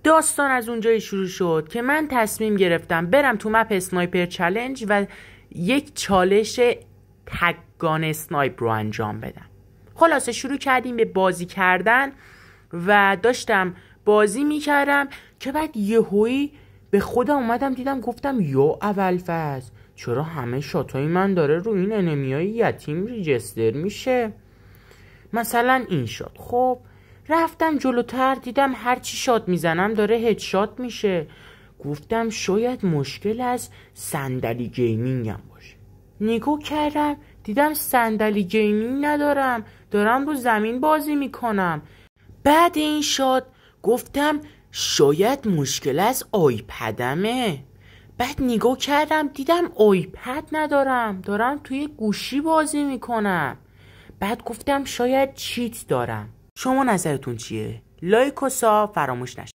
داستان از اونجایی شروع شد که من تصمیم گرفتم برم تو مپ اسنایپر چالش و یک چالش تگان اسنایپ رو انجام بدم. خلاصه شروع کردیم به بازی کردن و داشتم بازی میکردم که بعد یهویی به خودم اومدم دیدم گفتم یا ابوالفضل چرا همه شاتای من داره رو این انمیای یتیم ریجستر میشه؟ مثلا این شات. خب رفتم جلوتر دیدم هر چی شات میزنم داره هدشات میشه. گفتم شاید مشکل از صندلی گیمینگم باشه. نگاه کردم دیدم صندلی گیمینگ ندارم، دارم رو زمین بازی میکنم. بعد این شات گفتم شاید مشکل از آیپدمه. بعد نگاه کردم دیدم آیپد ندارم، دارم توی گوشی بازی میکنم. بعد گفتم شاید چیت دارم. شما نظرتون چیه؟ لایک و ساب فراموش نشه.